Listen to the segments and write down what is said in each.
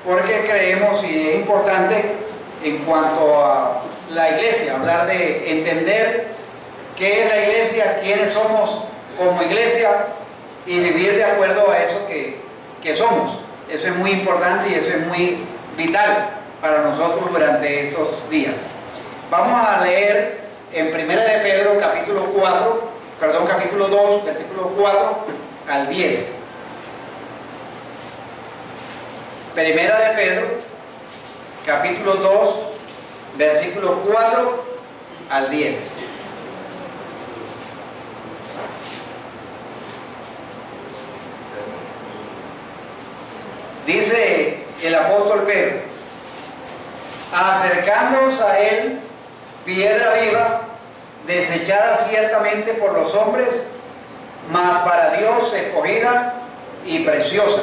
porque creemos y es importante en cuanto a la iglesia, hablar de entender qué es la iglesia, quiénes somos como iglesia y vivir de acuerdo a eso que somos. Eso es muy importante y eso es muy vital para nosotros durante estos días. Vamos a leer en Primera de Pedro capítulo 2, versículos 4 al 10. Primera de Pedro capítulo 2, versículos 4 al 10. Dice el apóstol Pedro: acercándonos a él, piedra viva, desechada ciertamente por los hombres, mas para Dios escogida y preciosa.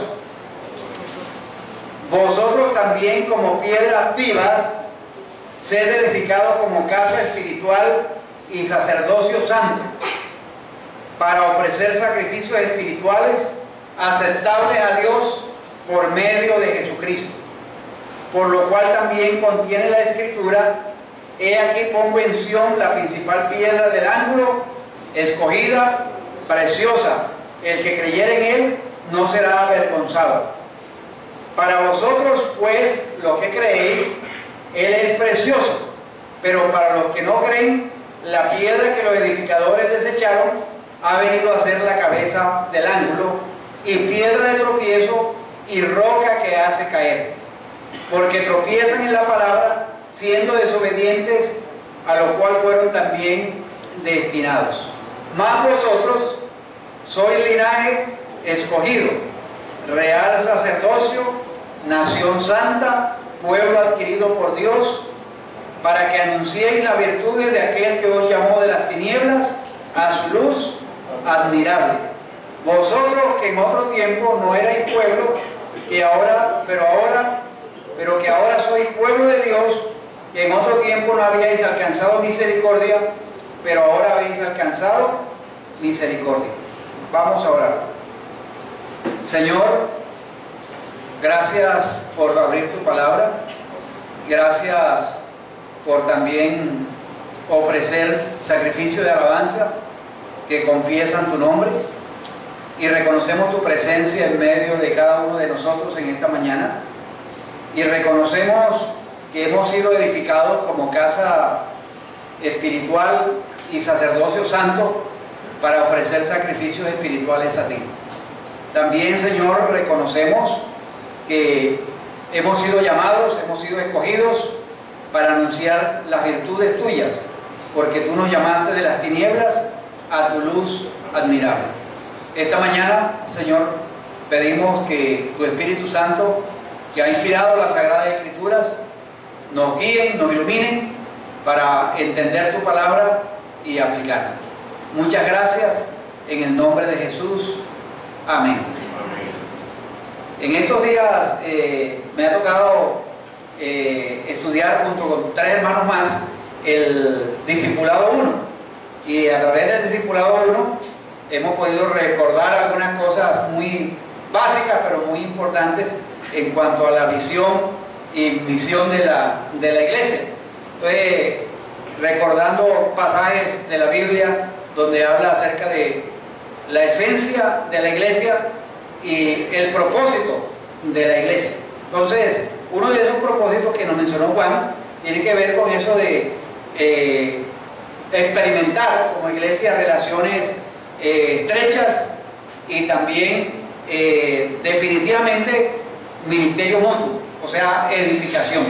Vosotros también, como piedras vivas, sed edificados como casa espiritual y sacerdocio santo, para ofrecer sacrificios espirituales aceptables a Dios por medio de Jesucristo. Por lo cual también contiene la Escritura: he aquí pongo en Sión la principal piedra del ángulo, escogida, preciosa. El que creyere en él no será avergonzado. Para vosotros, pues, los que creéis, él es precioso, pero para los que no creen, la piedra que los edificadores desecharon ha venido a ser la cabeza del ángulo, y piedra de tropiezo y roca que hace caer, porque tropiezan en la palabra, siendo desobedientes, a lo cual fueron también destinados. Mas vosotros sois linaje escogido, real sacerdocio, nación santa, pueblo adquirido por Dios, para que anunciéis las virtudes de aquel que os llamó de las tinieblas a su luz admirable. Vosotros que en otro tiempo no erais pueblo, pero que ahora sois pueblo de Dios, que en otro tiempo no habíais alcanzado misericordia, pero ahora habéis alcanzado misericordia. Vamos a orar. Señor, gracias por abrir tu palabra, gracias por también ofrecer sacrificio de alabanza que confiesan tu nombre, y reconocemos tu presencia en medio de cada uno de nosotros en esta mañana, y reconocemos que hemos sido edificados como casa espiritual y sacerdocio santo para ofrecer sacrificios espirituales a ti. También, Señor, reconocemos que hemos sido llamados, hemos sido escogidos para anunciar las virtudes tuyas, porque tú nos llamaste de las tinieblas a tu luz admirable. Esta mañana, Señor, pedimos que tu Espíritu Santo, que ha inspirado las Sagradas Escrituras, nos guíen, nos iluminen para entender tu palabra y aplicarla. Muchas gracias, en el nombre de Jesús. Amén. En estos días me ha tocado estudiar junto con 3 hermanos más el Discipulado 1, y a través del Discipulado 1 hemos podido recordar algunas cosas muy básicas pero muy importantes en cuanto a la visión y misión de la iglesia. Entonces, recordando pasajes de la Biblia donde habla acerca de la esencia de la iglesia y el propósito de la iglesia. Entonces, uno de esos propósitos que nos mencionó Juan tiene que ver con eso de experimentar como iglesia relaciones estrechas y también definitivamente ministerio mutuo, o sea, edificación.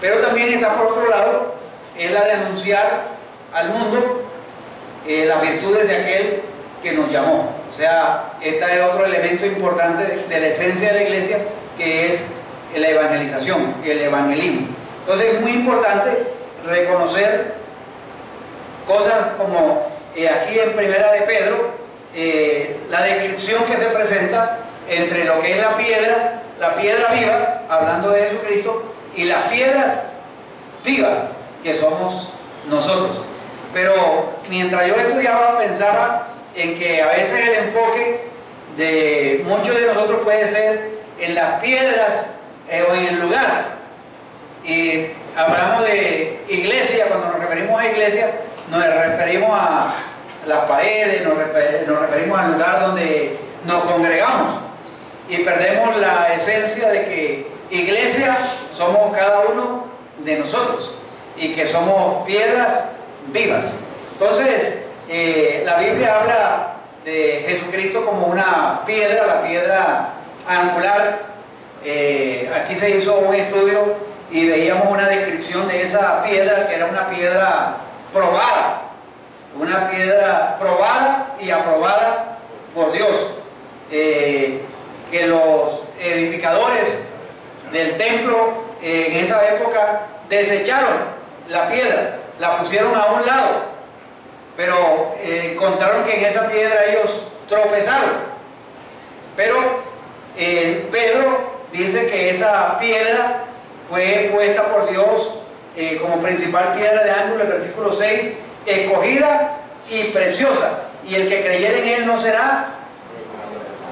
Pero también está por otro lado, es la de anunciar al mundo las virtudes de aquel que nos llamó. O sea, este es otro elemento importante de la esencia de la iglesia, que es la evangelización, el evangelismo. Entonces es muy importante reconocer cosas como aquí en Primera de Pedro, la descripción que se presenta entre lo que es la piedra viva, hablando de Jesucristo, y las piedras vivas, que somos nosotros. Pero mientras yo estudiaba, pensaba en que a veces el enfoque de muchos de nosotros puede ser en las piedras o en el lugar. Y hablamos de iglesia, cuando nos referimos a iglesia, nos referimos a las paredes, nos referimos al lugar donde nos congregamos. Y perdemos la esencia de que iglesia somos cada uno de nosotros y que somos piedras vivas. Entonces, la Biblia habla de Jesucristo como una piedra, la piedra angular. Aquí se hizo un estudio y veíamos una descripción de esa piedra, que era una piedra probada y aprobada por Dios. Que los edificadores del templo en esa época desecharon la piedra, la pusieron a un lado, pero encontraron que en esa piedra ellos tropezaron. Pero Pedro dice que esa piedra fue puesta por Dios como principal piedra de ángulo, el versículo 6, escogida y preciosa, y el que creyera en él no será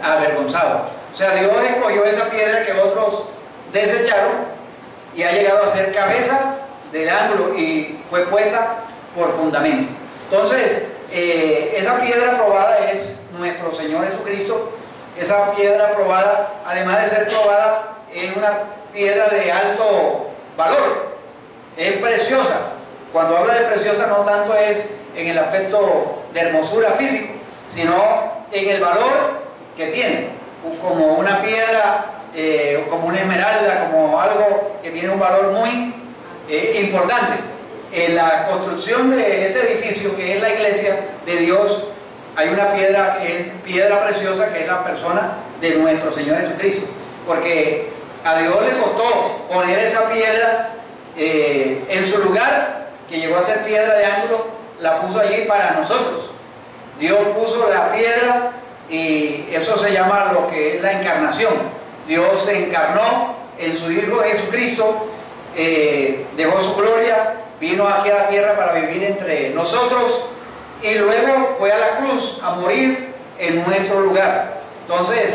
avergonzado. O sea, Dios escogió esa piedra que otros desecharon y ha llegado a ser cabeza del ángulo y fue puesta por fundamento. Entonces, esa piedra probada es nuestro Señor Jesucristo. Esa piedra probada, además de ser probada, es una piedra de alto valor, es preciosa. Cuando habla de preciosa, no tanto es en el aspecto de hermosura físico, sino en el valor que tiene, como una piedra, como una esmeralda, como algo que tiene un valor muy importante. En la construcción de este edificio, que es la iglesia de Dios, hay una piedra que es piedra preciosa, que es la persona de nuestro Señor Jesucristo, porque a Dios le costó poner esa piedra en su lugar, que llegó a ser piedra de ángulo, la puso allí para nosotros. Dios puso la piedra y eso se llama lo que es la encarnación. Dios se encarnó en su Hijo Jesucristo, dejó su gloria, vino aquí a la tierra para vivir entre nosotros y luego fue a la cruz a morir en nuestro lugar. Entonces,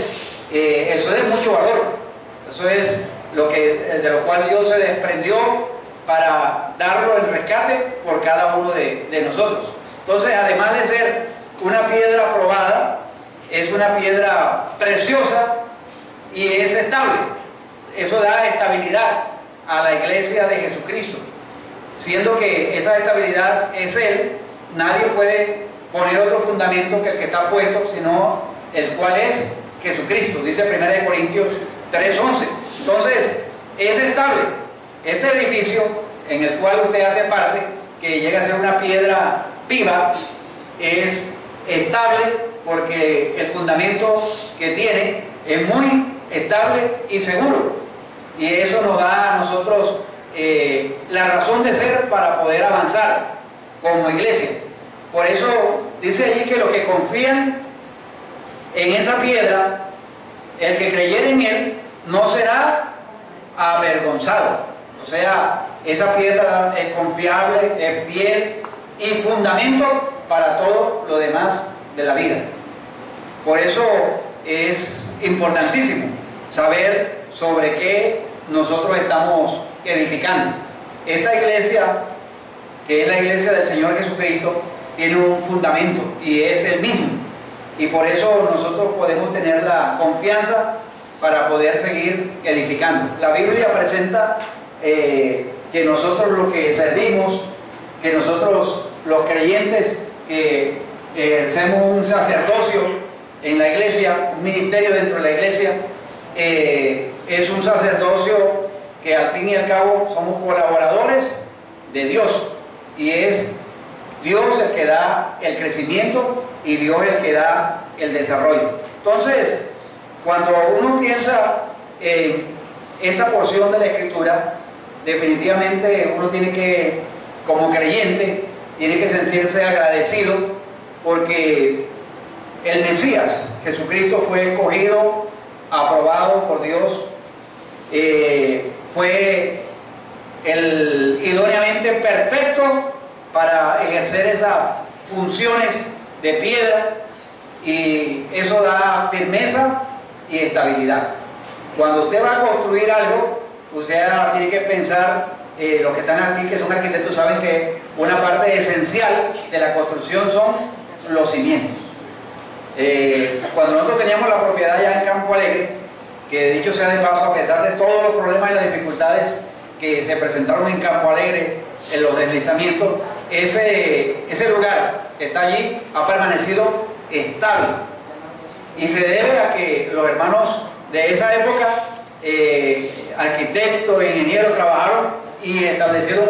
eso es de mucho valor. Eso es de lo cual Dios se desprendió para darlo en rescate por cada uno de nosotros. Entonces, además de ser una piedra probada, es una piedra preciosa y es estable. Eso da estabilidad a la iglesia de Jesucristo. Siendo que esa estabilidad es Él, nadie puede poner otro fundamento que el que está puesto, sino el cual es Jesucristo. Dice 1 Corintios 3:11. Entonces, es estable. Este edificio en el cual usted hace parte, que llega a ser una piedra viva, es estable porque el fundamento que tiene es muy estable y seguro, y eso nos da a nosotros la razón de ser para poder avanzar como iglesia. Por eso dice allí que los que confían en esa piedra, el que creyere en él no será avergonzado. O sea, esa piedra es confiable, es fiel y fundamento para todo lo demás de la vida. Por eso es importantísimo saber sobre qué nosotros estamos edificando. Esta iglesia, que es la iglesia del Señor Jesucristo, tiene un fundamento y es el mismo. Y por eso nosotros podemos tener la confianza para poder seguir edificando. La Biblia presenta que nosotros los que servimos, que nosotros los creyentes que ejercemos un sacerdocio en la iglesia, un ministerio dentro de la iglesia, es un sacerdocio que al fin y al cabo somos colaboradores de Dios, y es Dios el que da el crecimiento y Dios el que da el desarrollo. Entonces, cuando uno piensa en esta porción de la Escritura, definitivamente uno tiene que, como creyente, tiene que sentirse agradecido porque el Mesías, Jesucristo, fue escogido, aprobado por Dios, fue el idóneamente perfecto para ejercer esas funciones de piedra, y eso da firmeza y estabilidad. Cuando usted va a construir algo, usted tiene que pensar, los que están aquí que son arquitectos saben que una parte esencial de la construcción son los cimientos. Cuando nosotros teníamos la propiedad ya en Campo Alegre, que dicho sea de paso, a pesar de todos los problemas y las dificultades que se presentaron en Campo Alegre, en los deslizamientos, ese lugar que está allí ha permanecido estable, y se debe a que los hermanos de esa época, arquitectos, ingenieros, trabajaron y establecieron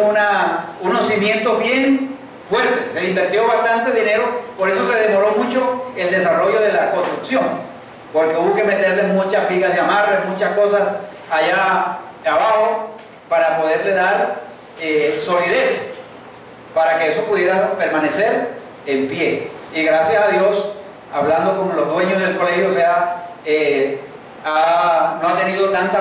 unos cimientos bien fuertes. Se invirtió bastante dinero, por eso se demoró mucho el desarrollo de la construcción, porque hubo que meterle muchas vigas de amarre, muchas cosas allá abajo para poderle dar solidez, para que eso pudiera permanecer en pie. Y gracias a Dios, hablando con los dueños del colegio, o sea, no ha tenido tantos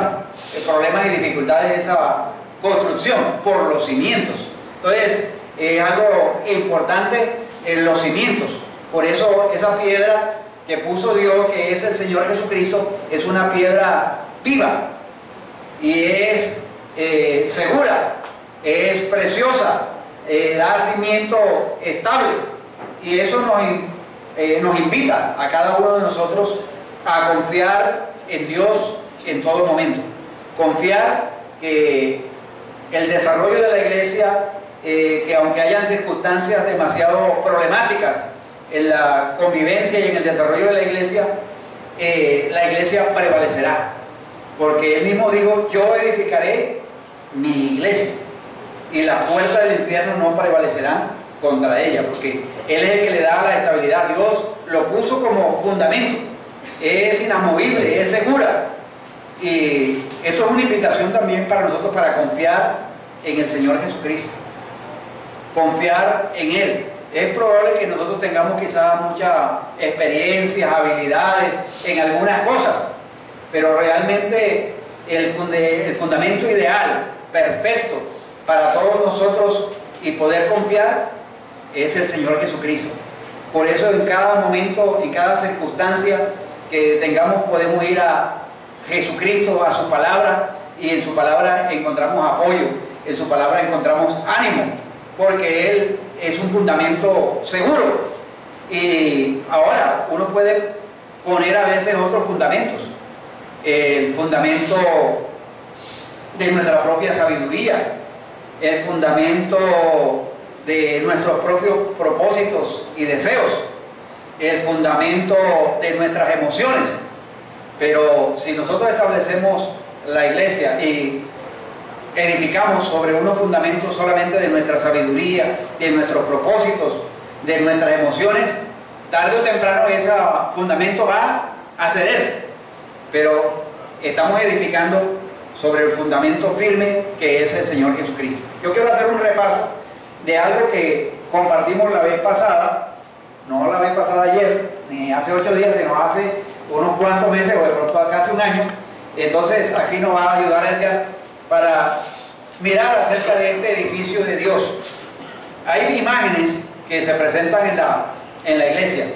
problemas y dificultades esa construcción por los cimientos. Entonces, es algo importante en los cimientos. Por eso esa piedra que puso Dios, que es el Señor Jesucristo, es una piedra viva y es segura, es preciosa, da cimiento estable, y eso nos invita a cada uno de nosotros a confiar en Dios en todo momento. Confiar que el desarrollo de la iglesia, que aunque hayan circunstancias demasiado problemáticas en la convivencia y en el desarrollo de la iglesia prevalecerá. Porque Él mismo dijo: yo edificaré mi iglesia y las puertas del infierno no prevalecerán contra ella, porque Él es el que le da la estabilidad. Dios lo puso como fundamento, es inamovible, es segura. Y esto es una invitación también para nosotros para confiar en el Señor Jesucristo, confiar en Él. Es probable que nosotros tengamos quizás muchas experiencias, habilidades en algunas cosas, pero realmente el fundamento ideal, perfecto para todos nosotros y poder confiar, es el Señor Jesucristo. Por eso en cada momento, en cada circunstancia que tengamos, podemos ir a Jesucristo, a su palabra, y en su palabra encontramos apoyo, en su palabra encontramos ánimo, porque Él es un fundamento seguro. Y ahora uno puede poner a veces otros fundamentos, el fundamento de nuestra propia sabiduría, el fundamento de nuestros propios propósitos y deseos, el fundamento de nuestras emociones. Pero si nosotros establecemos la iglesia y edificamos sobre unos fundamentos solamente de nuestra sabiduría, de nuestros propósitos, de nuestras emociones, tarde o temprano ese fundamento va a ceder. Pero estamos edificando sobre el fundamento firme que es el Señor Jesucristo. Yo quiero hacer un repaso de algo que compartimos la vez pasada, no la vez pasada ayer, ni hace 8 días, sino hace unos cuantos meses, o de pronto casi un año. Entonces aquí nos va a ayudar Edgar para mirar acerca de este edificio de Dios. Hay imágenes que se presentan en la iglesia,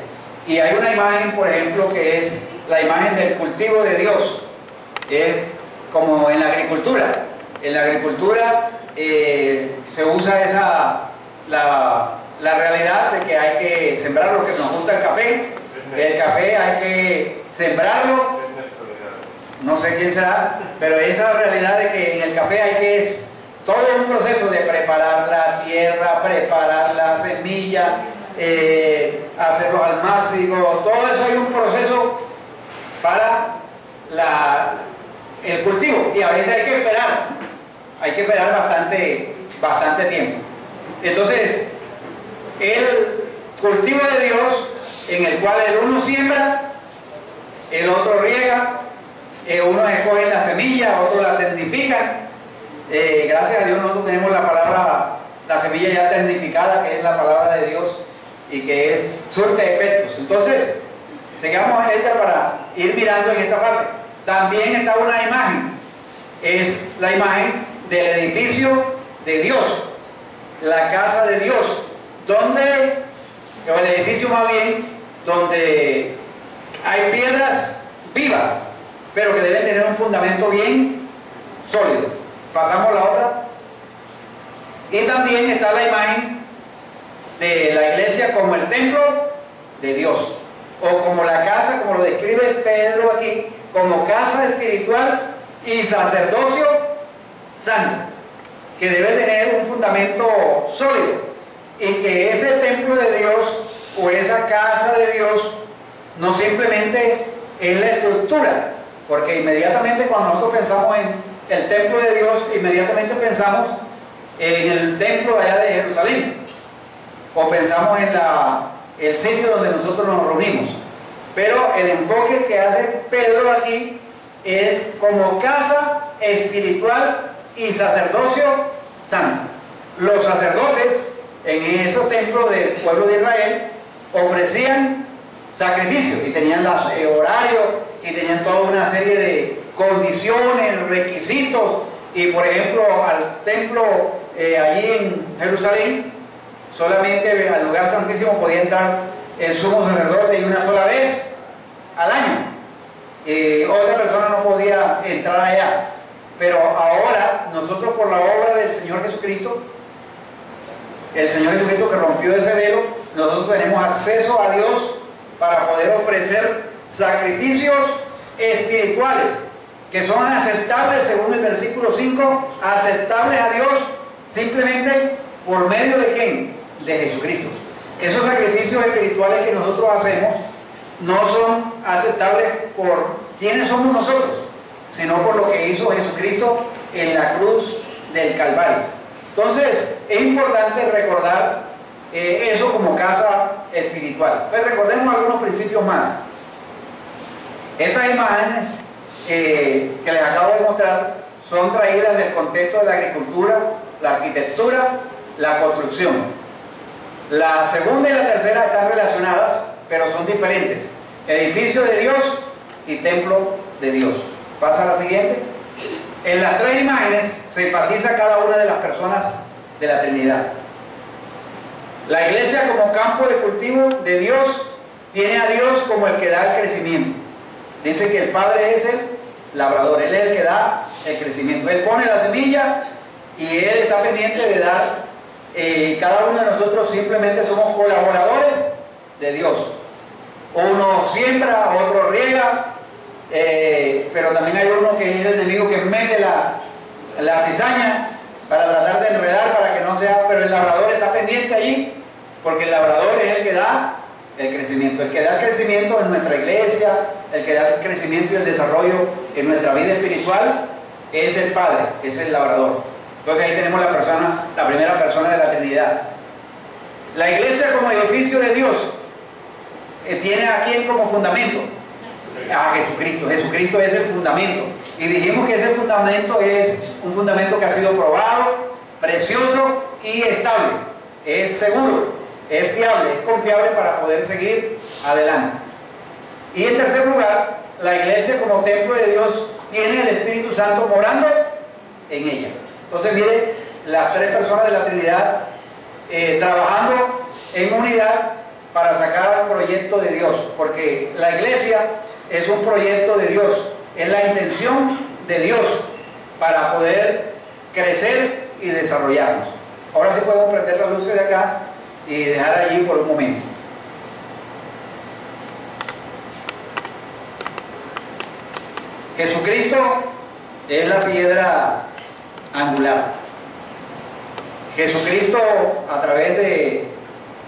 y hay una imagen, por ejemplo, que es la imagen del cultivo de Dios. Es como en la agricultura. En la agricultura se usa la realidad de que hay que sembrar lo que nos gusta el café. El café hay que sembrarlo, no sé quién será, pero esa realidad de que en el café hay que es todo un proceso de preparar la tierra, preparar la semilla, hacer los almácigos, todo eso hay un proceso para el cultivo, y a veces hay que esperar bastante tiempo. Entonces, el cultivo de Dios, en el cual el uno siembra, el otro riega, unos escogen la semilla, otros la tecnifican. Gracias a Dios nosotros tenemos la semilla ya tecnificada, que es la palabra de Dios, y que surte efectos. Entonces, sigamos a ella para ir mirando en esta parte. También está una imagen, es la imagen del edificio de Dios, la casa de Dios, o el edificio más bien, donde hay piedras vivas, pero que deben tener un fundamento bien sólido. Pasamos a la otra. Y también está la imagen de la iglesia como el templo de Dios, o como la casa, como lo describe Pedro aquí, como casa espiritual y sacerdocio santo, que debe tener un fundamento sólido, y que ese templo de Dios o esa casa de Dios no simplemente es la estructura, porque inmediatamente cuando nosotros pensamos en el templo de Dios, inmediatamente pensamos en el templo allá de Jerusalén, o pensamos en el sitio donde nosotros nos reunimos. Pero el enfoque que hace Pedro aquí es como casa espiritual y sacerdocio santo. Los sacerdotes en esos templos del pueblo de Israel ofrecían sacrificios y tenían horarios y tenían toda una serie de condiciones, requisitos. Y por ejemplo, al templo allí en Jerusalén, solamente al lugar santísimo podía entrar el sumo sacerdote y una sola vez al año. Otra persona no podía entrar allá. Pero ahora, nosotros por la obra del Señor Jesucristo, el Señor Jesucristo que rompió ese velo, nosotros tenemos acceso a Dios para poder ofrecer sacrificios espirituales que son aceptables, según el versículo 5, aceptables a Dios simplemente por medio de ¿quién? De Jesucristo. Esos sacrificios espirituales que nosotros hacemos no son aceptables por quiénes somos nosotros, sino por lo que hizo Jesucristo en la cruz del Calvario. Entonces, es importante recordar eso como casa espiritual. Pues recordemos algunos principios más. Estas imágenes que les acabo de mostrar son traídas del contexto de la agricultura, la arquitectura, la construcción. La segunda y la tercera están relacionadas, pero son diferentes. Edificio de Dios y templo de Dios. Pasa a la siguiente. En las tres imágenes se enfatiza cada una de las personas de la Trinidad. La iglesia como campo de cultivo de Dios tiene a Dios como el que da el crecimiento. Dice que el Padre es el labrador, Él es el que da el crecimiento. Él pone la semilla y Él está pendiente de dar. Cada uno de nosotros simplemente somos colaboradores de Dios. Uno siembra, otro riega, pero también hay uno que es el enemigo que mete la cizaña para tratar de enredar, para que no sea, pero el labrador está pendiente allí, porque el labrador es el que da el crecimiento. El que da el crecimiento en nuestra iglesia, el que da el crecimiento y el desarrollo en nuestra vida espiritual, es el Padre, es el labrador. Entonces ahí tenemos la primera persona de la Trinidad. La iglesia como edificio de Dios tiene a quién como fundamento. A Jesucristo. Jesucristo es el fundamento. Y dijimos que ese fundamento es un fundamento que ha sido probado, precioso y estable. Es seguro, es fiable, es confiable para poder seguir adelante. Y en tercer lugar, la iglesia como templo de Dios tiene el Espíritu Santo morando en ella. Entonces mire, las tres personas de la Trinidad trabajando en unidad para sacar al proyecto de Dios, porque la iglesia es un proyecto de Dios, es la intención de Dios para poder crecer y desarrollarnos. Ahora sí podemos prender las luces de acá y dejar allí por un momento. Jesucristo es la piedra angular. Jesucristo, a través de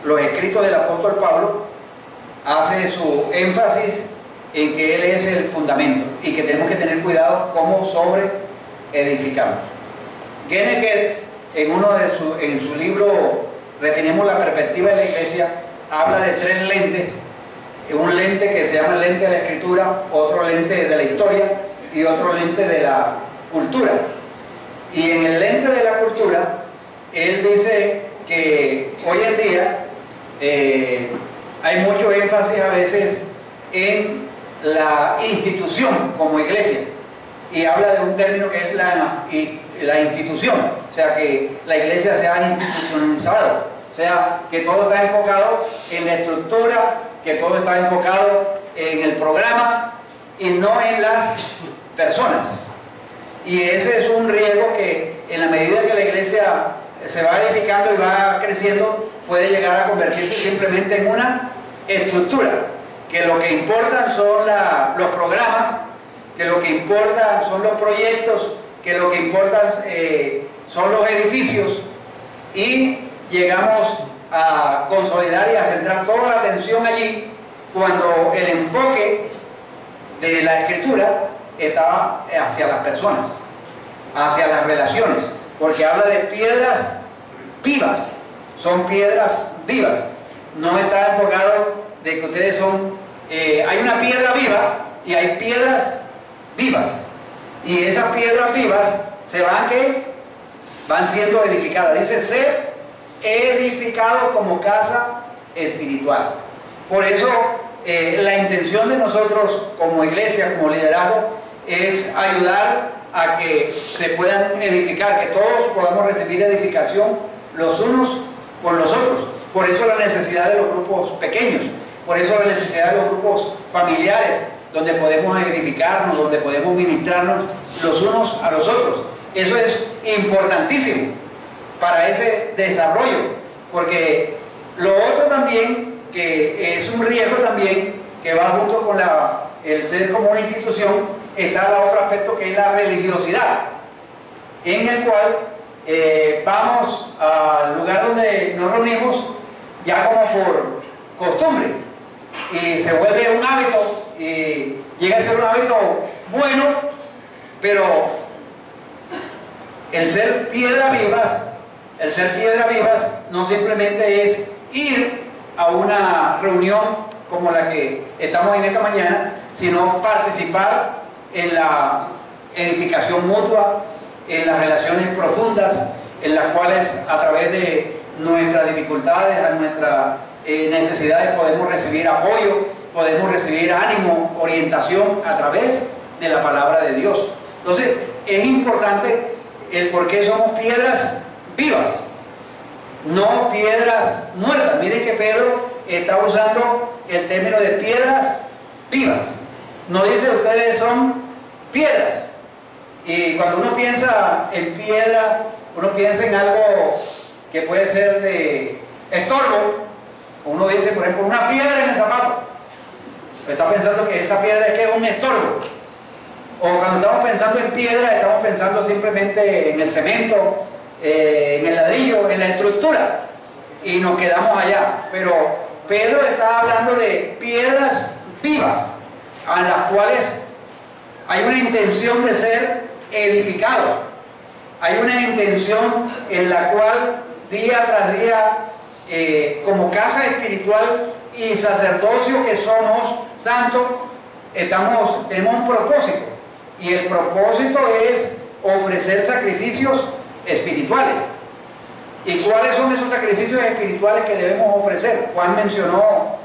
los escritos del apóstol Pablo, hace su énfasis en que Él es el fundamento y que tenemos que tener cuidado cómo sobre edificamos. Gene Getz, en su libro Refinemos la perspectiva de la iglesia, habla de tres lentes: un lente que se llama lente de la escritura, otro lente de la historia y otro lente de la cultura. Y en el lente de la cultura, él dice que hoy en día hay mucho énfasis a veces en la institución como iglesia, y habla de un término que es la institución, o sea, que la iglesia se ha institucionalizado, o sea, que todo está enfocado en la estructura, que todo está enfocado en el programa, y no en las personas. Y ese es un riesgo que en la medida que la iglesia se va edificando y va creciendo, puede llegar a convertirse simplemente en una estructura, que lo que importan son los programas, que lo que importa son los proyectos, que lo que importa son los edificios, y llegamos a consolidar y a centrar toda la atención allí, cuando el enfoque de la Escritura está hacia las personas, hacia las relaciones, porque habla de piedras vivas, son piedras vivas. No está enfocado de que ustedes son, hay una piedra viva y hay piedras vivas, y esas piedras vivas se van siendo edificadas. Dice, ser edificado como casa espiritual. Por eso la intención de nosotros como iglesia, como liderazgo, es ayudar a que se puedan edificar, que todos podamos recibir edificación los unos con los otros. Por eso la necesidad de los grupos pequeños, por eso la necesidad de los grupos familiares, donde podemos edificarnos, donde podemos ministrarnos los unos a los otros. Eso es importantísimo para ese desarrollo, porque lo otro también, que es un riesgo también, que va junto con el ser como una institución, está el otro aspecto, que es la religiosidad, en el cual vamos al lugar donde nos reunimos ya como por costumbre, y se vuelve un hábito, y llega a ser un hábito bueno, pero el ser piedras vivas no simplemente es ir a una reunión como la que estamos en esta mañana, sino participar en la edificación mutua, en las relaciones profundas, en las cuales a través de nuestras dificultades, a nuestras necesidades, podemos recibir apoyo, podemos recibir ánimo, orientación a través de la palabra de Dios. Entonces, es importante el por qué somos piedras vivas, no piedras muertas. Miren que Pedro está usando el término de piedras vivas. No dice ustedes son piedras. Y cuando uno piensa en piedra, uno piensa en algo que puede ser de estorbo. Uno dice, por ejemplo, una piedra en el zapato. Está pensando que esa piedra es que es un estorbo. O cuando estamos pensando en piedra, estamos pensando simplemente en el cemento, en el ladrillo, en la estructura, y nos quedamos allá. Pero Pedro está hablando de piedras vivas, a las cuales hay una intención de ser edificado, hay una intención en la cual día tras día, como casa espiritual y sacerdocio que somos santos, tenemos un propósito, y el propósito es ofrecer sacrificios espirituales. ¿Y cuáles son esos sacrificios espirituales que debemos ofrecer? Juan mencionó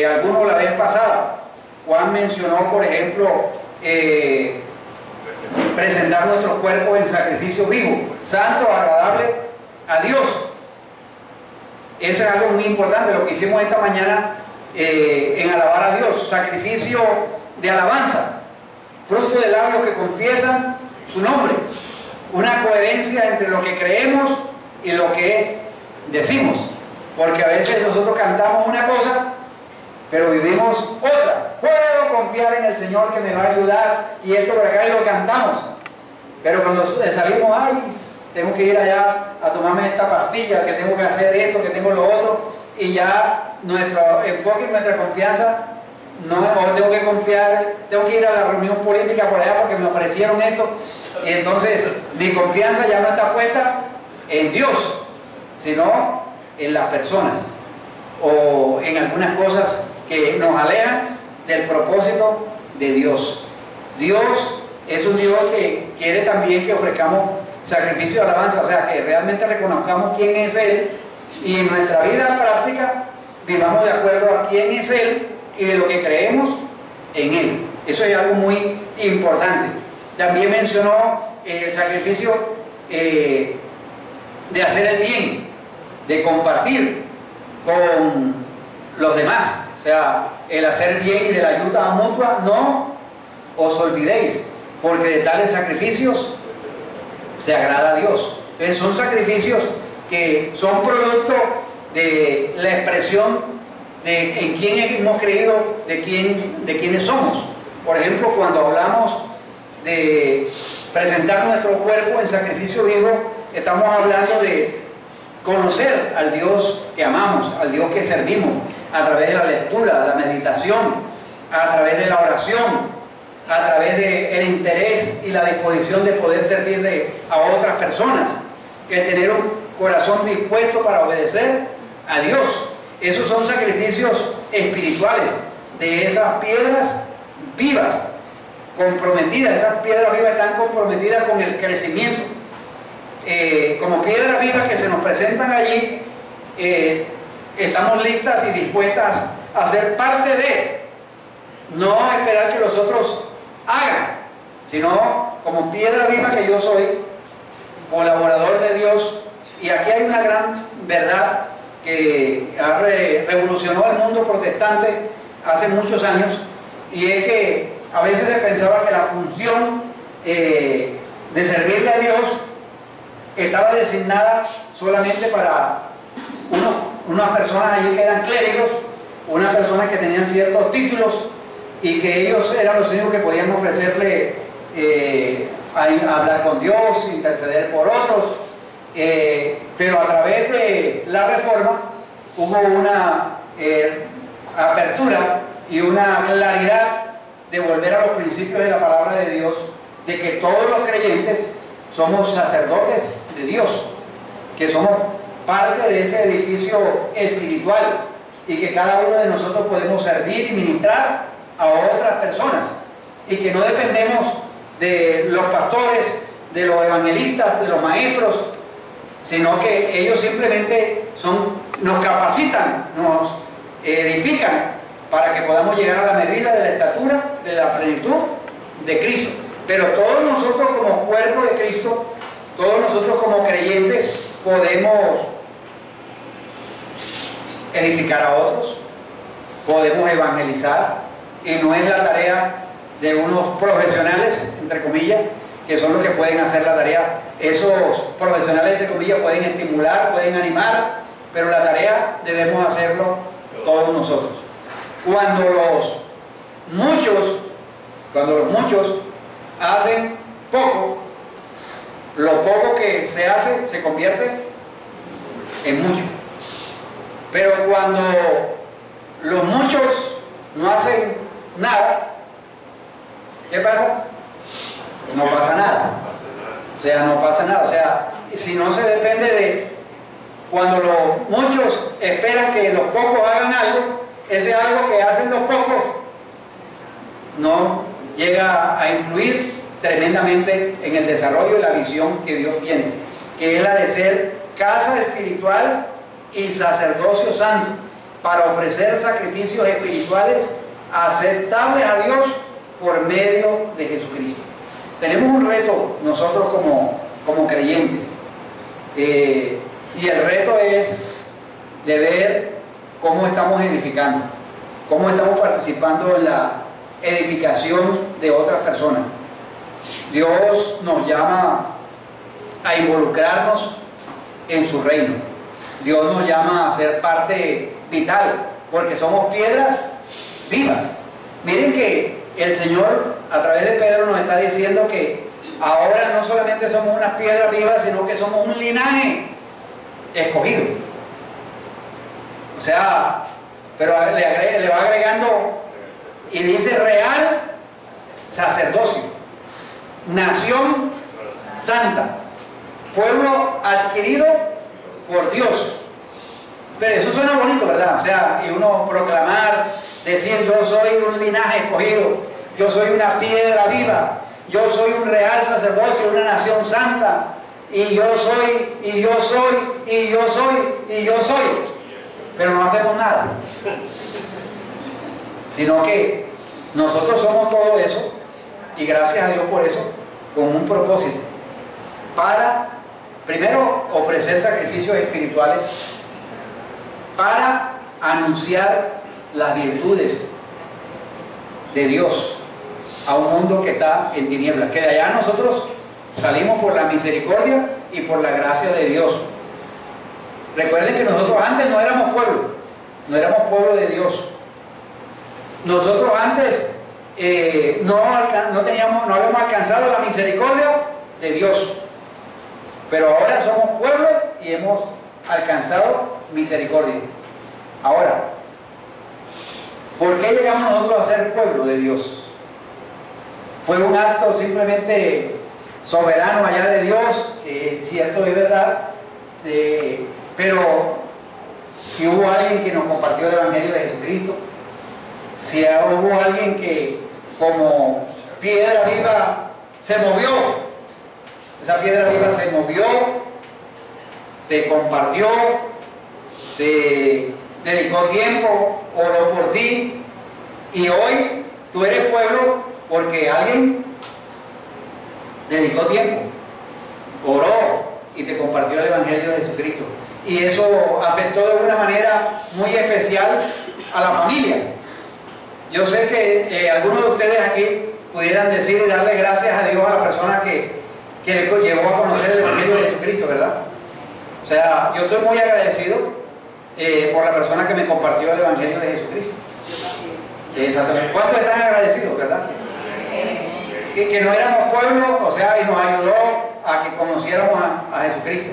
algunos la vez pasada. Juan mencionó, por ejemplo, presentar nuestros cuerpos en sacrificio vivo, santo, agradable a Dios. Eso es algo muy importante, lo que hicimos esta mañana en alabar a Dios, sacrificio de alabanza, fruto de labios que confiesan su nombre, una coherencia entre lo que creemos y lo que decimos, porque a veces nosotros cantamos una cosa, pero vivimos otra. Puedo confiar en el Señor que me va a ayudar, y esto por acá, y lo cantamos, pero cuando salimos, ay, tengo que ir allá a tomarme esta pastilla, que tengo que hacer esto, que tengo lo otro, y ya nuestro enfoque y nuestra confianza, no, o tengo que confiar, tengo que ir a la reunión política por allá porque me ofrecieron esto, y entonces mi confianza ya no está puesta en Dios, sino en las personas, o en algunas cosas que nos alejan del propósito de Dios. Dios es un Dios que quiere también que ofrezcamos sacrificio de alabanza, o sea, que realmente reconozcamos quién es Él, y en nuestra vida práctica vivamos de acuerdo a quién es Él y de lo que creemos en Él. Eso es algo muy importante. También mencionó el sacrificio de hacer el bien, de compartir con los demás, o sea, el hacer bien y de la ayuda mutua, no os olvidéis, porque de tales sacrificios se agrada a Dios. Entonces son sacrificios que son producto de la expresión de en quién hemos creído, de quiénes somos. Por ejemplo, cuando hablamos de presentar nuestro cuerpo en sacrificio vivo, estamos hablando de conocer al Dios que amamos, al Dios que servimos, a través de la lectura, de la meditación, a través de la oración, a través del interés y la disposición de poder servirle a otras personas, el tener un corazón dispuesto para obedecer a Dios. Esos son sacrificios espirituales de esas piedras vivas, comprometidas. Esas piedras vivas están comprometidas con el crecimiento. Como piedras vivas que se nos presentan allí, estamos listas y dispuestas a ser parte de, no a esperar que los otros hagan, sino como piedra viva que yo soy, colaborador de Dios. Y aquí hay una gran verdad que revolucionó el mundo protestante hace muchos años, y es que a veces se pensaba que la función de servirle a Dios estaba designada solamente para unas personas allí que eran clérigos, unas personas que tenían ciertos títulos y que ellos eran los únicos que podían ofrecerle hablar con Dios, interceder por otros. Pero a través de la Reforma hubo una apertura y una claridad de volver a los principios de la palabra de Dios, de que todos los creyentes somos sacerdotes de Dios, que somos parte de ese edificio espiritual y que cada uno de nosotros podemos servir y ministrar a otras personas, y que no dependemos de los pastores, de los evangelistas, de los maestros, sino que ellos simplemente nos capacitan, nos edifican para que podamos llegar a la medida de la estatura, de la plenitud de Cristo. Pero todos nosotros como cuerpo de Cristo, todos nosotros como creyentes, podemos edificar a otros, podemos evangelizar, y no es la tarea de unos profesionales, entre comillas, que son los que pueden hacer la tarea. Esos profesionales, entre comillas, pueden estimular, pueden animar, pero la tarea debemos hacerlo todos nosotros. Cuando los muchos hacen poco, lo poco que se hace se convierte en mucho. Pero cuando los muchos no hacen nada, ¿qué pasa? No pasa nada. O sea, no pasa nada. O sea, si no se depende de cuando los muchos esperan que los pocos hagan algo, ese algo que hacen los pocos no llega a influir tremendamente en el desarrollo y la visión que Dios tiene, que es la de ser casa espiritual y sacerdocio santo, para ofrecer sacrificios espirituales aceptables a Dios por medio de Jesucristo. Tenemos un reto nosotros como creyentes, y el reto es de ver cómo estamos edificando, cómo estamos participando en la edificación de otras personas. Dios nos llama a involucrarnos en su reino. Dios nos llama a ser parte vital, porque somos piedras vivas. Miren que el Señor a través de Pedro nos está diciendo que ahora no solamente somos unas piedras vivas, sino que somos un linaje escogido. O sea, pero le va agregando y dice real sacerdocio, nación santa, pueblo adquirido por Dios. Pero eso suena bonito, ¿verdad? O sea, y uno proclamar, decir yo soy un linaje escogido, yo soy una piedra viva, yo soy un real sacerdocio, una nación santa, y yo soy, y yo soy, y yo soy, y yo soy. Pero no hacemos nada. Sino que nosotros somos todo eso, y gracias a Dios por eso, con un propósito, para primero ofrecer sacrificios espirituales, para anunciar las virtudes de Dios, a un mundo que está en tinieblas, que de allá nosotros salimos por la misericordia y por la gracia de Dios. Recuerden que nosotros antes no éramos pueblo de Dios. Nosotros antes no habíamos alcanzado la misericordia de Dios, pero ahora somos pueblo y hemos alcanzado misericordia. Ahora, ¿por qué llegamos nosotros a ser pueblo de Dios? Fue un acto simplemente soberano allá de Dios, que es cierto, es verdad, pero si hubo alguien que nos compartió el Evangelio de Jesucristo, si hubo alguien que como piedra viva se movió, esa piedra viva se movió, te compartió, te dedicó tiempo, oró por ti, y hoy tú eres pueblo porque alguien dedicó tiempo, oró y te compartió el Evangelio de Jesucristo. Y eso afectó de una manera muy especial a la familia. Yo sé que algunos de ustedes aquí pudieran decir y darle gracias a Dios a la persona que le llevó a conocer el Evangelio de Jesucristo, ¿verdad? O sea, yo estoy muy agradecido por la persona que me compartió el Evangelio de Jesucristo. Exactamente. ¿Cuántos están agradecidos, verdad? Que no éramos pueblo, o sea, y nos ayudó a que conociéramos a Jesucristo.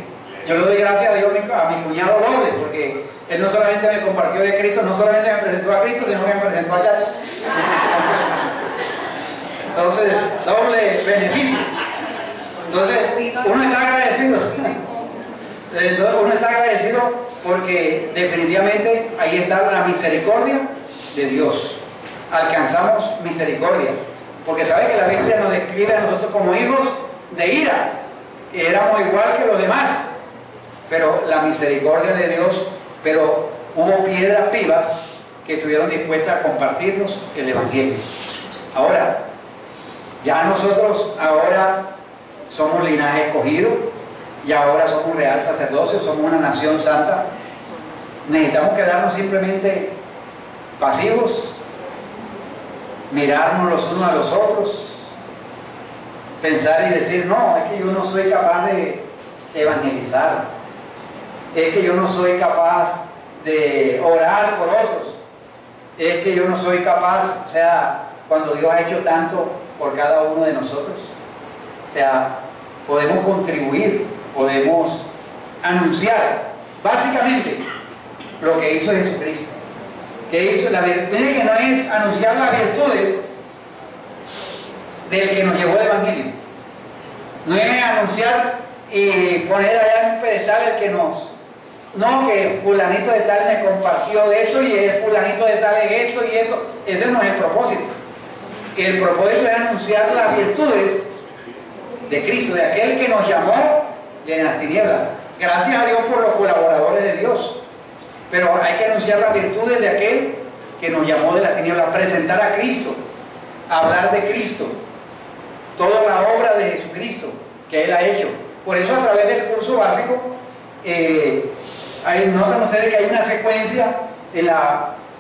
Yo le doy gracias a Dios a mi cuñado doble, porque él no solamente me compartió de Cristo, no solamente me presentó a Cristo, sino que me presentó a Chacho. Entonces, doble beneficio. Entonces, uno está agradecido. Uno está agradecido porque definitivamente ahí está la misericordia de Dios. Alcanzamos misericordia. Porque sabe que la Biblia nos describe a nosotros como hijos de ira, que éramos igual que los demás. Pero la misericordia de Dios, pero hubo piedras vivas que estuvieron dispuestas a compartirnos el Evangelio. Ahora, ya nosotros ahora somos linaje escogido, y ahora somos real sacerdocio, somos una nación santa. Necesitamos quedarnos simplemente pasivos, mirarnos los unos a los otros, pensar y decir, no, es que yo no soy capaz de evangelizar, es que yo no soy capaz de orar por otros, es que yo no soy capaz, o sea, cuando Dios ha hecho tanto por cada uno de nosotros, o sea, podemos contribuir, podemos anunciar básicamente lo que hizo Jesucristo. Que hizo miren que no es anunciar las virtudes del que nos llevó el Evangelio, no es anunciar y poner allá en un pedestal el que no, que fulanito de tal me compartió de esto y el fulanito de tal es esto y esto. Ese no es el propósito. El propósito es anunciar las virtudes de Cristo, de aquel que nos llamó de las tinieblas. Gracias a Dios por los colaboradores de Dios, pero hay que anunciar las virtudes de aquel que nos llamó de las tinieblas, presentar a Cristo, hablar de Cristo, toda la obra de Jesucristo que Él ha hecho. Por eso a través del curso básico notan ustedes que hay una secuencia en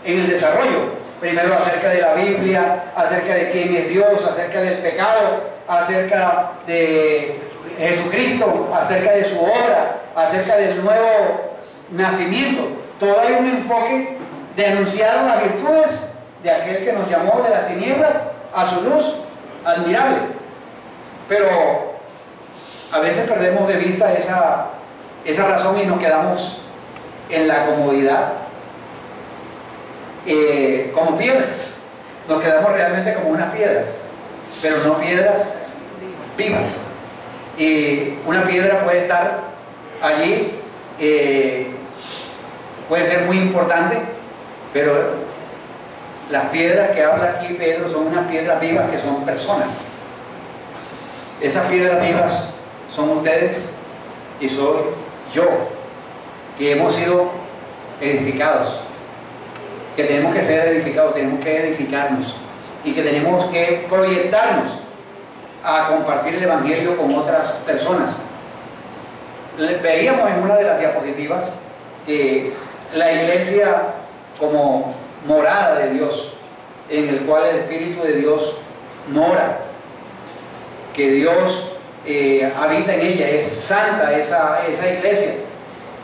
el desarrollo. Primero acerca de la Biblia, acerca de quién es Dios, acerca del pecado, acerca de Jesucristo, acerca de su obra, acerca del nuevo nacimiento. Todo hay un enfoque de anunciar las virtudes de aquel que nos llamó de las tinieblas a su luz admirable. Pero a veces perdemos de vista esa razón y nos quedamos en la comodidad, como piedras. Nos quedamos realmente como unas piedras, pero no piedras vivas. Y una piedra puede estar allí, puede ser muy importante, pero las piedras que habla aquí Pedro son unas piedras vivas que son personas. Esas piedras vivas son ustedes y soy yo, que hemos sido edificados, que tenemos que ser edificados, tenemos que edificarnos y que tenemos que proyectarnos a compartir el Evangelio con otras personas. Veíamos en una de las diapositivas que la iglesia como morada de Dios, en el cual el Espíritu de Dios mora, que Dios habita en ella, es santa esa iglesia,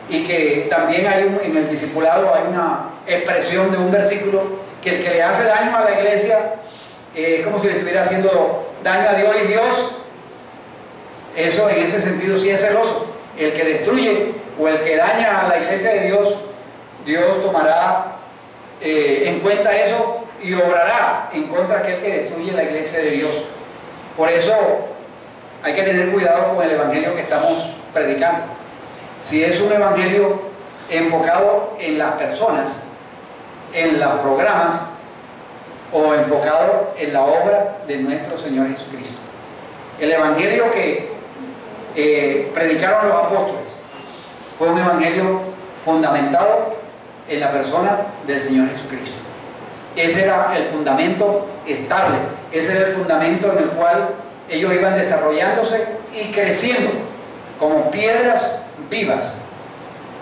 y que también en el discipulado hay una expresión de un versículo que el que le hace daño a la iglesia es como si le estuviera haciendo daño a Dios, y Dios, eso en ese sentido sí es celoso. El que destruye o el que daña a la iglesia de Dios, Dios tomará en cuenta eso y obrará en contra de aquel que destruye la iglesia de Dios. Por eso hay que tener cuidado con el evangelio que estamos predicando. Si es un evangelio enfocado en las personas, en los programas, o enfocado en la obra de nuestro Señor Jesucristo. El evangelio que predicaron los apóstoles fue un evangelio fundamentado en la persona del Señor Jesucristo. Ese era el fundamento estable, ese era el fundamento en el cual ellos iban desarrollándose y creciendo como piedras vivas,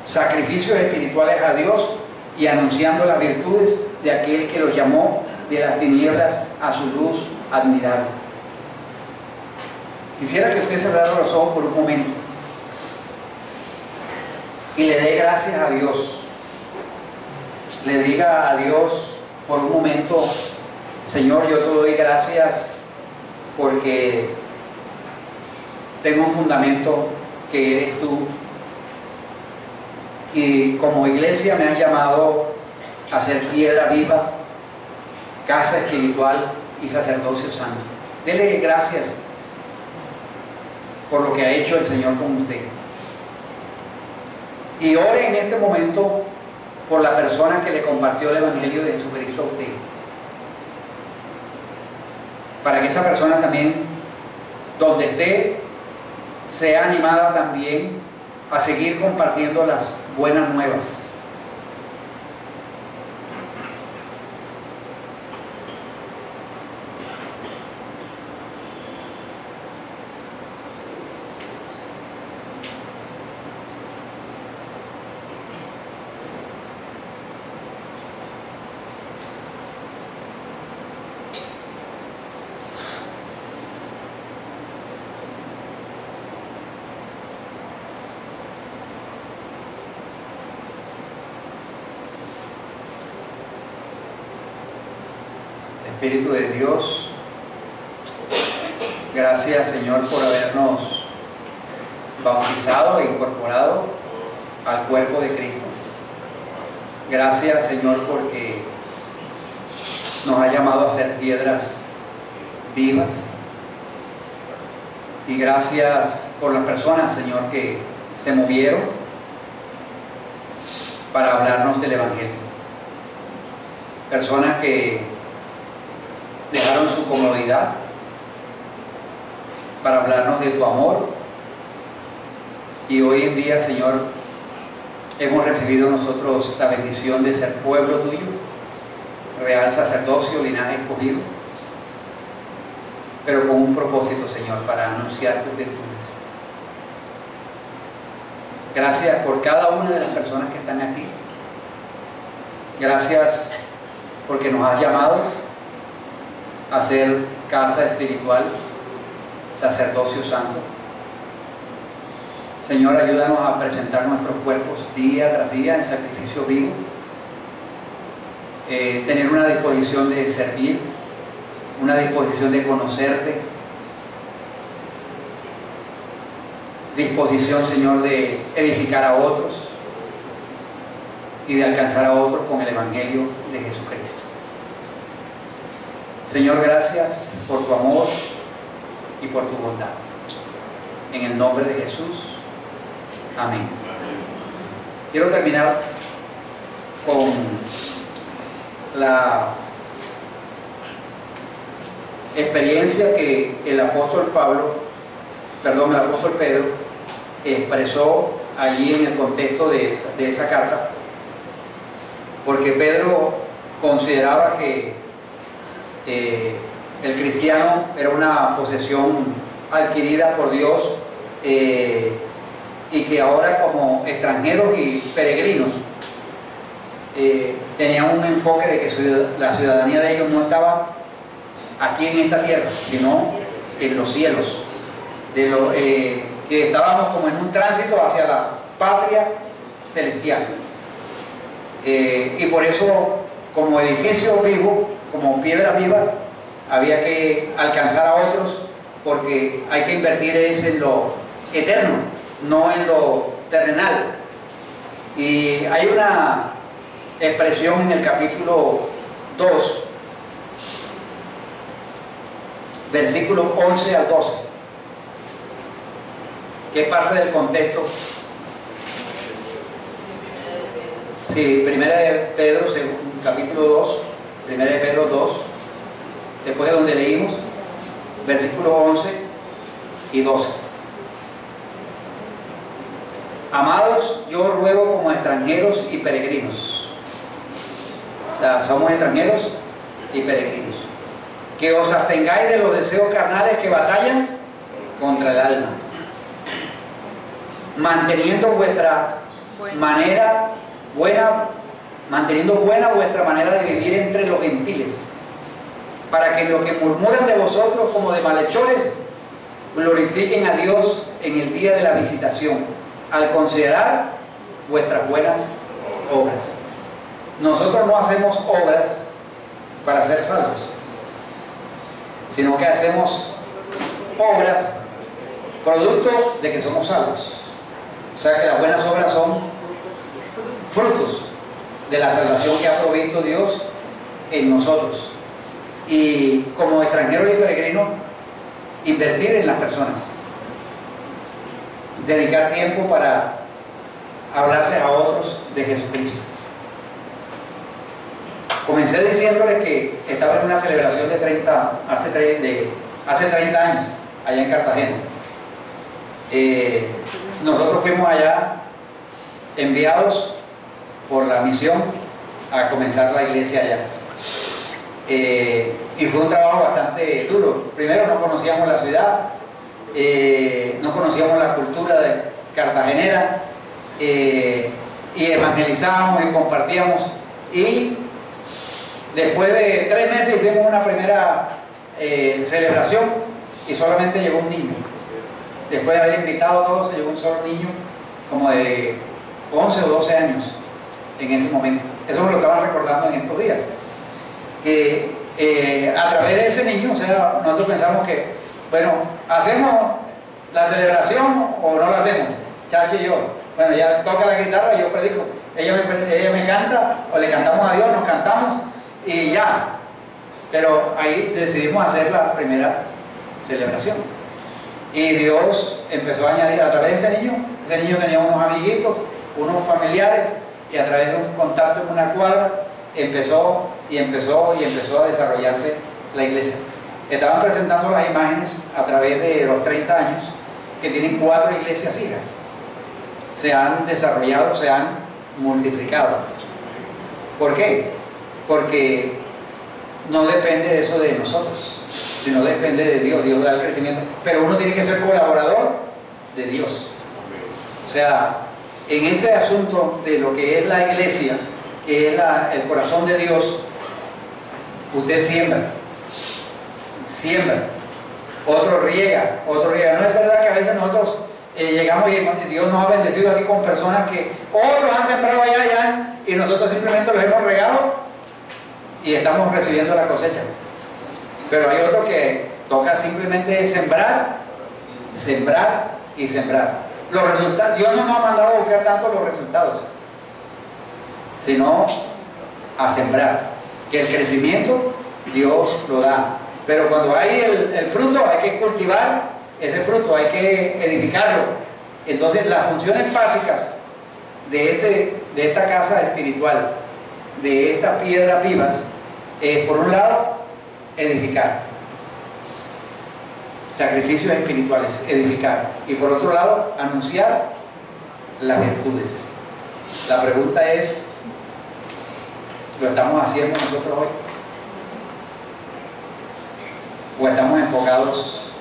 sacrificios espirituales a Dios y anunciando las virtudes de aquel que los llamó de las tinieblas a su luz admirable. Quisiera que usted cerrara los ojos por un momento y le dé gracias a Dios. Le diga a Dios por un momento: Señor, yo te doy gracias porque tengo un fundamento que eres tú, y como iglesia me has llamado a ser piedra viva, casa espiritual y sacerdocio santo. Dele gracias por lo que ha hecho el Señor con usted. Y ore en este momento por la persona que le compartió el Evangelio de Jesucristo a usted, para que esa persona también, donde esté, sea animada también a seguir compartiendo las buenas nuevas. Espíritu de Dios, gracias, Señor, por habernos bautizado e incorporado al cuerpo de Cristo. Gracias, Señor, porque nos ha llamado a ser piedras vivas. Y gracias por las personas, Señor, que se movieron para hablarnos del Evangelio. Personas que dejaron su comodidad para hablarnos de tu amor, y hoy en día, Señor, hemos recibido nosotros la bendición de ser pueblo tuyo, real sacerdocio, linaje escogido, pero con un propósito, Señor, para anunciar tus virtudes. Gracias por cada una de las personas que están aquí. Gracias porque nos has llamado a ser casa espiritual, sacerdocio santo. Señor, ayúdanos a presentar nuestros cuerpos día tras día en sacrificio vivo, tener una disposición de servir, una disposición de conocerte, disposición, Señor, de edificar a otros y de alcanzar a otros con el Evangelio de Jesucristo. Señor, gracias por tu amor y por tu bondad. En el nombre de Jesús. Amén. Quiero terminar con la experiencia que el apóstol Pedro expresó allí en el contexto de esa carta, porque Pedro consideraba que el cristiano era una posesión adquirida por Dios, y que ahora, como extranjeros y peregrinos, tenían un enfoque de que la ciudadanía de ellos no estaba aquí en esta tierra, sino en los cielos, que estábamos como en un tránsito hacia la patria celestial. Y por eso, como edificio vivo, como piedras vivas, había que alcanzar a otros, porque hay que invertir en lo eterno, no en lo terrenal. Y hay una expresión en el capítulo 2, versículos 11 al 12, que es parte del contexto. Sí, Primera de Pedro, capítulo 2, Primera de Pedro 2, después de donde leímos, versículos 11 y 12. Amados, yo ruego como extranjeros y peregrinos, o sea, somos extranjeros y peregrinos, que os abstengáis de los deseos carnales que batallan contra el alma, manteniendo vuestra manera manteniendo buena vuestra manera de vivir entre los gentiles, para que los que murmuran de vosotros como de malhechores glorifiquen a Dios en el día de la visitación, al considerar vuestras buenas obras. Nosotros no hacemos obras para ser salvos, sino que hacemos obras producto de que somos salvos. O sea que las buenas obras son frutos de la salvación que ha provisto Dios en nosotros. Y como extranjeros y peregrinos, invertir en las personas, dedicar tiempo para hablarles a otros de Jesucristo. Comencé diciéndoles que estaba en una celebración de hace 30 años, allá en Cartagena. Nosotros fuimos allá enviados por la misión a comenzar la iglesia allá. Y fue un trabajo bastante duro. Primero no conocíamos la ciudad, no conocíamos la cultura de cartagenera, y evangelizábamos y compartíamos. Y después de 3 meses hicimos una primera celebración y solamente llegó un niño. Después de haber invitado a todos, se llegó un solo niño como de 11 o 12 años en ese momento. Eso me lo estaba recordando en estos días, que a través de ese niño, o sea, nosotros pensamos que, bueno, ¿hacemos la celebración o no la hacemos? Chachi y yo, bueno, ella toca la guitarra y yo predico, ella me canta, o le cantamos a Dios, nos cantamos y ya. Pero ahí decidimos hacer la primera celebración, y Dios empezó a añadir a través de ese niño tenía unos amiguitos, unos familiares, y a través de un contacto en una cuadra empezó a desarrollarse la iglesia. Estaban presentando las imágenes a través de los 30 años, que tienen 4 iglesias hijas. Se han desarrollado, se han multiplicado. ¿Por qué? Porque no depende de eso de nosotros, sino depende de Dios. Dios da el crecimiento, pero uno tiene que ser colaborador de Dios. O sea, en este asunto de lo que es la iglesia, que es el corazón de Dios, usted siembra, otro riega. No es verdad que a veces nosotros llegamos y Dios nos ha bendecido así con personas que otros han sembrado allá y nosotros simplemente los hemos regado y estamos recibiendo la cosecha. Pero hay otro que toca simplemente sembrar y sembrar. Los resultados, Dios no nos ha mandado a buscar tanto los resultados, sino a sembrar, que el crecimiento Dios lo da, pero cuando hay el fruto hay que cultivar ese fruto, hay que edificarlo. Entonces las funciones básicas de esta casa espiritual, de estas piedras vivas, es por un lado edificar, sacrificios espirituales, edificar, y por otro lado anunciar las virtudes. La pregunta es, ¿lo estamos haciendo nosotros hoy? ¿O estamos enfocados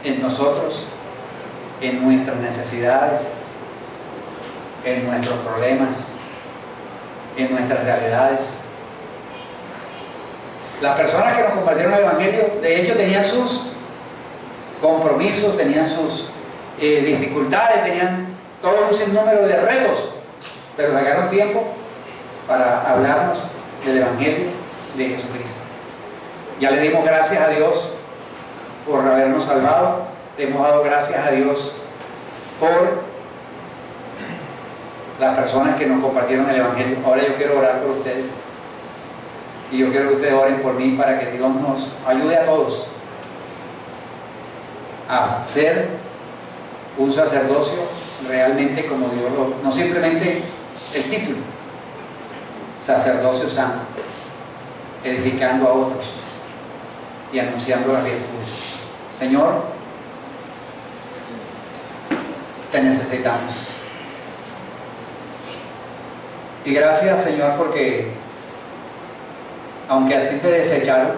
en nosotros, en nuestras necesidades, en nuestros problemas, en nuestras realidades? Las personas que nos compartieron el Evangelio, de hecho, tenían sus compromisos, tenían sus dificultades, tenían todo un sinnúmero de retos, pero sacaron tiempo para hablarnos del Evangelio de Jesucristo. Ya le dimos gracias a Dios por habernos salvado, le hemos dado gracias a Dios por las personas que nos compartieron el Evangelio. Ahora yo quiero orar por ustedes y yo quiero que ustedes oren por mí para que Dios nos ayude a todos a ser un sacerdocio realmente como Dios no simplemente el título, sacerdocio santo, edificando a otros y anunciando las virtudes. Señor, te necesitamos. Y gracias, Señor, porque aunque a ti te desecharon,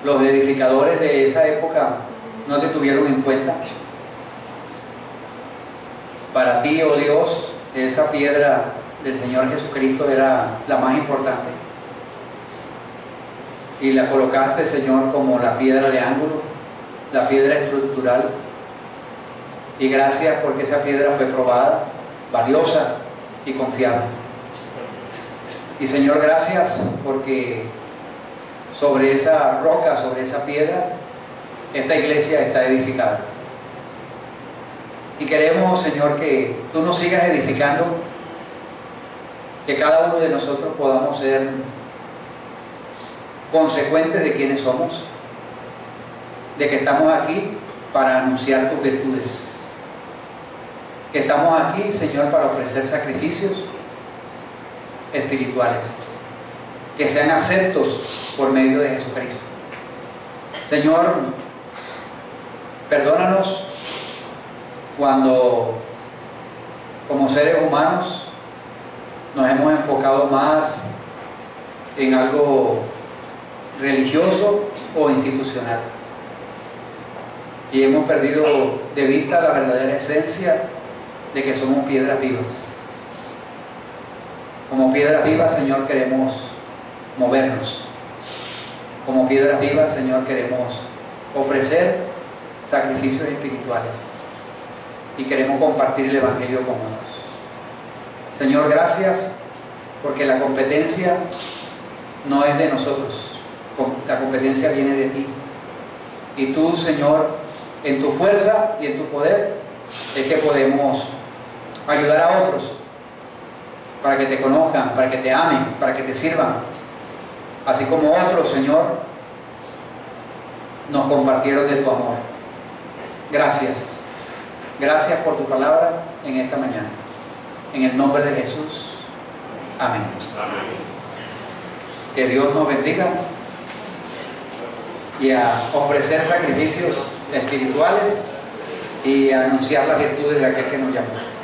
los edificadores de esa época no te tuvieron en cuenta. Para ti, oh Dios, esa piedra del Señor Jesucristo era la más importante. Y la colocaste, Señor, como la piedra de ángulo, la piedra estructural. Y gracias porque esa piedra fue probada, valiosa y confiable. Y Señor, gracias porque sobre esa roca, sobre esa piedra, esta iglesia está edificada. Y queremos, Señor, que tú nos sigas edificando, que cada uno de nosotros podamos ser consecuentes de quienes somos, de que estamos aquí para anunciar tus virtudes, que estamos aquí, Señor, para ofrecer sacrificios espirituales, que sean aceptos por medio de Jesucristo. Señor, perdónanos cuando como seres humanos nos hemos enfocado más en algo religioso o institucional y hemos perdido de vista la verdadera esencia de que somos piedras vivas. Como piedras vivas, Señor, queremos movernos. Como piedras vivas, Señor, queremos ofrecer sacrificios espirituales y queremos compartir el Evangelio con otros. Señor, gracias porque la competencia no es de nosotros, la competencia viene de ti. Y tú, Señor, en tu fuerza y en tu poder es que podemos ayudar a otros para que te conozcan, para que te amen, para que te sirvan, así como otros, Señor, nos compartieron de tu amor. Gracias. Gracias por tu palabra en esta mañana. En el nombre de Jesús. Amén. Amén. Que Dios nos bendiga y a ofrecer sacrificios espirituales y a anunciar las virtudes de aquel que nos llamó.